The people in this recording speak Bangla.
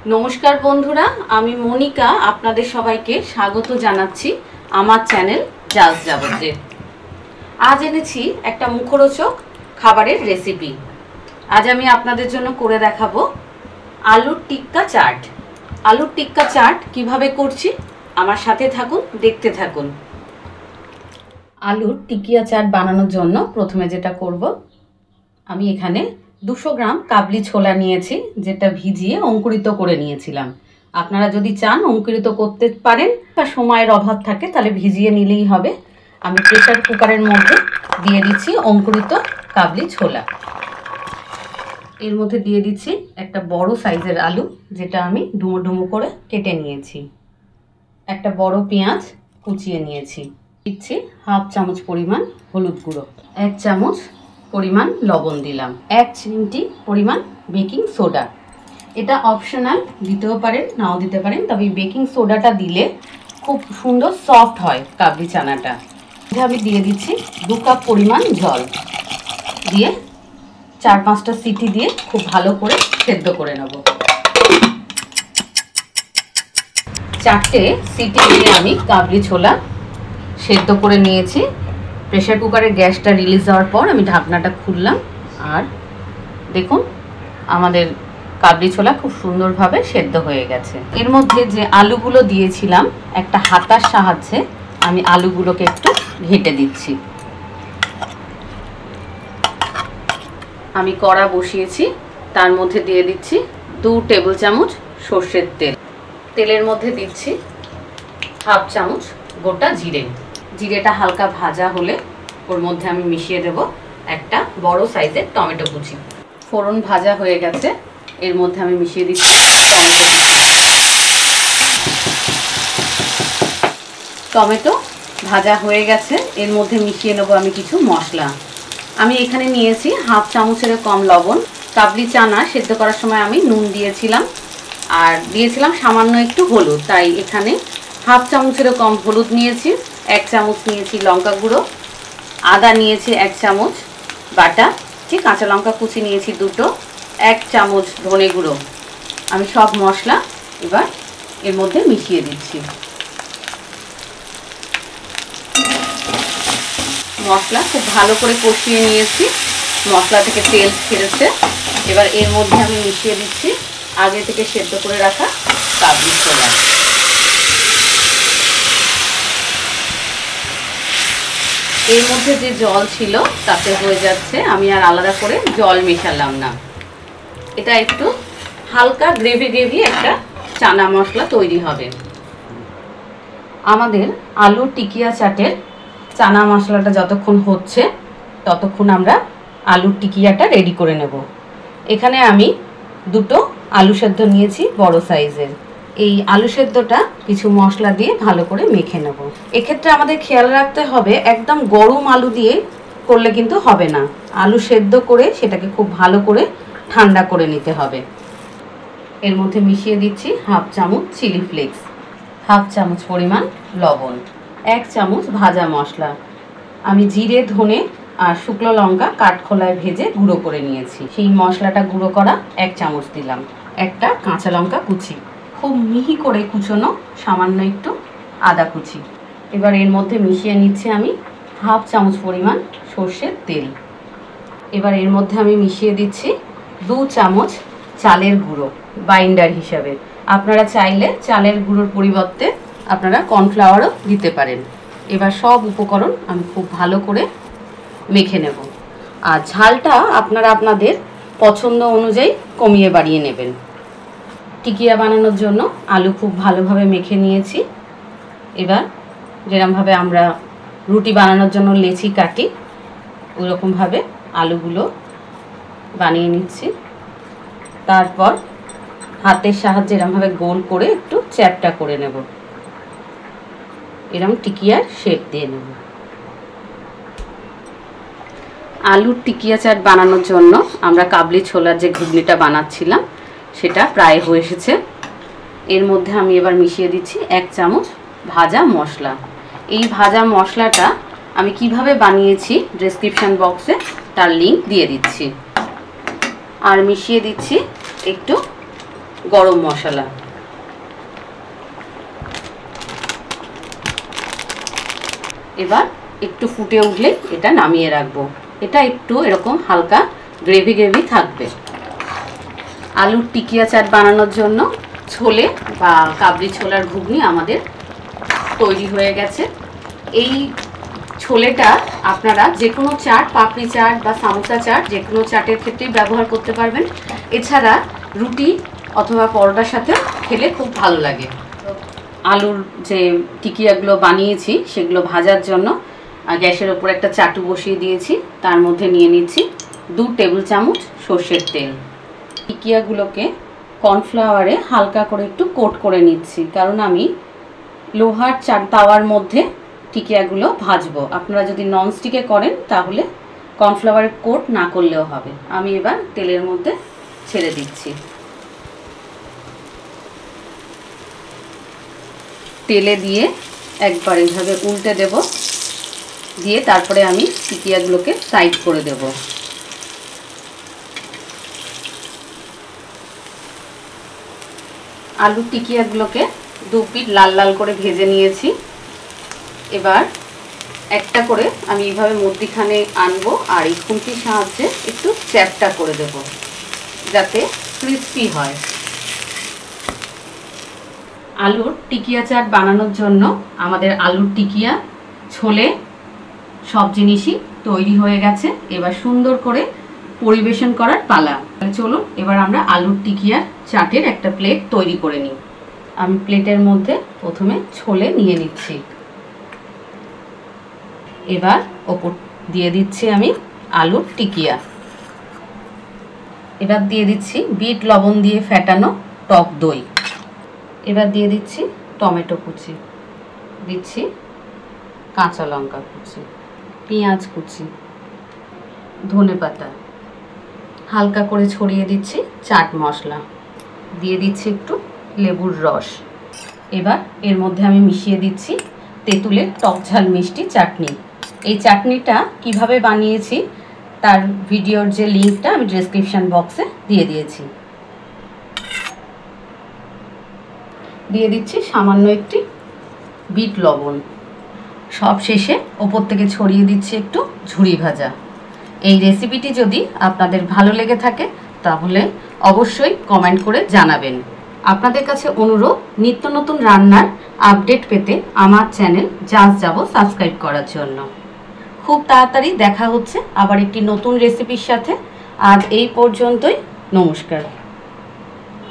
नमस्कार बंधुरा आमी मनिका आपनादेर सबाइके स्वागत जानाच्छि आमार चैनल जाज जाबते। आज एनेछि एकटा मुखरोचक खाबारेर रेसिपि। आज आमी आपनादेर जोन्नो करे देखाबो आलुर टिक्का चाट। आलुर टिक्का चाट किभाबे करछि आमार साथे थाकुन, देखते थाकुन। आलुर टिकिया चाट बानानोर जोन्नो प्रथमे जेटा करब आमी एखाने 200 ग्राम काबली छोला निয়েছি যেটা ভিজিয়ে অঙ্কুরিত করে নিয়েছিলাম। আপনারা যদি চান অঙ্কুরিত করতে পারেন বা সময়ের অভাব থাকে তাহলে ভিজিয়ে নিলেই হবে। আমি প্রেসার কুকারের মধ্যে দিয়ে দিচ্ছি অঙ্কুরিত কাবলি ছোলা। এর মধ্যে দিয়ে দিচ্ছি একটা বড় সাইজের আলু যেটা আমি ডুমো ডুমো করে কেটে নিয়েছি। একটা বড় পেঁয়াজ কুচিয়ে নিয়েছি। দিচ্ছি হাফ চামচ পরিমাণ হলুদ গুঁড়ো, 1 চামচ परिमाण लवण दिलाम, 1 चिमटी परिमाण बेकिंग सोडा। এটা অপশনাল, দিতেও পারেন নাও দিতে পারেন, তবে বেকিং সোডাটা দিলে খুব সুন্দর সফট হয় কাবলি চানাটা। এটা আমি দিয়ে দিচ্ছি 2 কাপ পরিমাণ জল দিয়ে 4-5টা সিটি দিয়ে খুব ভালো করে সেদ্ধ করে নেব। 4টে সিটি দিয়ে আমি কাবলি ছোলা সেদ্ধ করে নিয়েছি। প্রেসার কুকারের গ্যাসটা রিলিজ হওয়ার পর আমি ঢাকনাটা খুললাম আর দেখুন আমাদের কাবলি ছোলা খুব সুন্দরভাবে সেদ্ধ হয়ে গেছে। এর মধ্যে যে আলুগুলো দিয়েছিলাম একটা হাতার সাহায্যে আমি আলুগুলোকে একটু ঘেটে দিচ্ছি। আমি কড়া বসিয়েছি, তার মধ্যে দিয়ে দিচ্ছি 2 টেবিল চামচ সরষের তেল। তেলের মধ্যে দিচ্ছি হাফ চামচ গোটা জিরে। জিরেটা হালকা ভাজা হলে ওর মধ্যে আমি মিশিয়ে দেব একটা বড় সাইজের টমেটো কুচি। ফোড়ন ভাজা হয়ে গেছে, এর মধ্যে আমি মিশিয়ে দিচ্ছি টমেটো কুচি। টমেটো ভাজা হয়ে গেছে, এর মধ্যে মিশিয়ে নেব আমি কিছু মশলা। আমি এখানে নিয়েছি হাফ চামচের কম লবণ। কাবলি চানা সেদ্ধ করার সময় আমি নুন দিয়েছিলাম আর দিয়েছিলাম সামান্য একটু হলুদ, তাই এখানে হাফ চামচের কম হলুদ নিয়েছি। 1 চামচ নিয়েছি লঙ্কা গুঁড়ো, আদা নিয়েছি 1 চামচ বাটা, ঠিক কাঁচা লঙ্কা কুচি নিয়েছি 2টো, 1 চামচ ধনে গুঁড়ো। আমি সব মশলা এবার এর মধ্যে মিশিয়ে দিচ্ছি। মশলা খুব ভালো করে কষিয়ে নিয়েছি, মশলা থেকে তেল ছেড়েছে। এবার এর মধ্যে আমি মিশিয়ে দিচ্ছি আগে থেকে সেদ্ধ করে রাখা কাবলি ছোলা। এর মধ্যে যে জল ছিল তাতে হয়ে যাচ্ছে, আমি আর আলাদা করে জল মেশালাম না। এটা একটু হালকা গ্রেভি গ্রেভি একটা চানা মশলা তৈরি হবে। আমাদের আলুর টিকিয়া চাটের চানা মশলাটা যতক্ষণ হচ্ছে ততক্ষণ আমরা আলুর টিকিয়াটা রেডি করে নেব। এখানে আমি 2টো আলু সেদ্ধ নিয়েছি বড় সাইজের। এই আলু সেদ্ধটা কিছু মশলা দিয়ে ভালো করে মেখে নেব। এক্ষেত্রে আমাদের খেয়াল রাখতে হবে একদম গরম আলু দিয়ে করলে কিন্তু হবে না। আলু সেদ্ধ করে সেটাকে খুব ভালো করে ঠান্ডা করে নিতে হবে। এর মধ্যে মিশিয়ে দিচ্ছি হাফ চামচ চিলি ফ্লেক্স, হাফ চামচ পরিমাণ লবণ, 1 চামচ ভাজা মশলা। আমি জিরে ধনে আর শুকনো লঙ্কা কাঠখোলায় ভেজে গুঁড়ো করে নিয়েছি, সেই মশলাটা গুঁড়ো করা 1 চামচ দিলাম। একটা কাঁচা লঙ্কা কুচি, খুব মিহি করে কুচোনো সামান্য একটু আদা কুচি। এবার এর মধ্যে মিশিয়ে নিচ্ছি আমি হাফ চামচ পরিমাণ সর্ষের তেল। এবার এর মধ্যে আমি মিশিয়ে দিচ্ছি 2 চামচ চালের গুঁড়ো বাইন্ডার হিসাবে। আপনারা চাইলে চালের গুঁড়োর পরিবর্তে আপনারা কর্নফ্লাওয়ারও দিতে পারেন। এবার সব উপকরণ আমি খুব ভালো করে মেখে নেব। আর ঝালটা আপনারা আপনাদের পছন্দ অনুযায়ী কমিয়ে বাড়িয়ে নেবেন। টিকিয়া বানানোর জন্য আলু খুব ভালোভাবে মেখে নিয়েছি। এবার যেরকমভাবে আমরা রুটি বানানোর জন্য লেচি কাটি ওইরকমভাবে আলুগুলো বানিয়ে নিচ্ছি। তারপর হাতের সাহায্যে এরকমভাবে গোল করে একটু চ্যাপটা করে নেব, এরকম টিকিয়ার শেপ দিয়ে নেব। আলুর টিকিয়া চাট বানানোর জন্য আমরা কাবলি ছোলার যে ঘুগনিটা বানাচ্ছিলাম সেটা প্রায় হয়ে এসেছে। এর মধ্যে আমি এবার মিশিয়ে দিচ্ছি 1 চামচ ভাজা মশলা। এই ভাজা মশলাটা আমি কিভাবে বানিয়েছি ডেসক্রিপশন বক্সে তার লিংক দিয়ে দিচ্ছি। আর মিশিয়ে দিচ্ছি একটু গরম মশলা। এবার একটু ফুটে উঠলে এটা নামিয়ে রাখবো। এটা একটু এরকম হালকা গ্রেভি গ্রেভি থাকবে। আলুর টিকিয়া চাট বানানোর জন্য ছোলে বা কাবলি ছোলার ঘুগনি আমাদের তৈরি হয়ে গেছে। এই ছোলেটা আপনারা যে কোনো চাট, পাপড়ি চাট বা সামোসা চাট, যে কোনো চাটের ক্ষেত্রেই ব্যবহার করতে পারবেন। এছাড়া রুটি অথবা পরোটার সাথে খেলে খুব ভালো লাগে। আলুর যে টিকিয়াগুলো বানিয়েছি সেগুলো ভাজার জন্য গ্যাসের ওপর একটা চাটু বসিয়ে দিয়েছি। তার মধ্যে নিয়ে নিচ্ছি 2 টেবিল চামচ সর্ষের তেল। টিকিয়াগুলোকে কর্নফ্লাওয়ারে হালকা করে একটু কোট করে নিচ্ছি, কারণ আমি লোহার তাওয়ার মধ্যে টিকিয়াগুলো ভাজবো। আপনারা যদি ননস্টিকে করেন তাহলে কর্নফ্লাওয়ারের কোট না করলেও হবে। আমি এবার তেলের মধ্যে ছেড়ে দিচ্ছি। তেলে দিয়ে একবার এইভাবে উল্টে দেব, দিয়ে তারপরে আমি টিকিয়াগুলোকে সাইড করে দেব। আলুর টিকিয়াগুলোকে 2 পিঠ লাল লাল করে ভেজে নিয়েছি। এবার একটা করে আমি এইভাবে মধ্যিখানে আনবো আর এই খুন্তির সাহায্যে একটু চ্যাপটা করে দেব যাতে ক্রিস্পি হয়। আলুর টিকিয়া চাট বানানোর জন্য আমাদের আলুর টিকিয়া, ছোলে সব জিনিসই তৈরি হয়ে গেছে। এবার সুন্দর করে পরিবেশন করার পালা। চলুন এবার আমরা আলুর টিকিয়ার চাটের একটা প্লেট তৈরি করে নিই। আমি প্লেটের মধ্যে প্রথমে ছোলে নিয়ে নিচ্ছি। এবার ওপর দিয়ে দিচ্ছি আমি আলুর টিকিয়া। এবার দিয়ে দিচ্ছি বিট লবণ দিয়ে ফেটানো টক দই। এবার দিয়ে দিচ্ছি টমেটো কুচি, দিচ্ছি কাঁচা লঙ্কা কুচি, পেঁয়াজ কুচি, ধনেপাতা, হালকা করে ছড়িয়ে দিচ্ছি চাট মশলা, দিয়ে দিচ্ছি একটু লেবুর রস। এবার এর মধ্যে আমি মিশিয়ে দিচ্ছি তেঁতুলের টক ঝাল মিষ্টি চাটনি। এই চাটনিটা কিভাবে বানিয়েছি তার ভিডিওর যে লিঙ্কটা আমি ডেসক্রিপশন বক্সে দিয়ে দিয়েছি। দিয়ে দিচ্ছি সামান্য একটি বিট লবণ। সব শেষে ওপর থেকে ছড়িয়ে দিচ্ছি একটু ঝুরি ভাজা। এই রেসিপিটি যদি আপনাদের ভালো লেগে থাকে তাহলে অবশ্যই কমেন্ট করে জানাবেন। আপনাদের কাছে অনুরোধ, নিত্য নতুন রান্নার আপডেট পেতে আমার চ্যানেল জাস্ট যাবো সাবস্ক্রাইব করার জন্য। খুব তাড়াতাড়ি দেখা হচ্ছে আবার একটি নতুন রেসিপির সাথে। আজ এই পর্যন্তই, নমস্কার।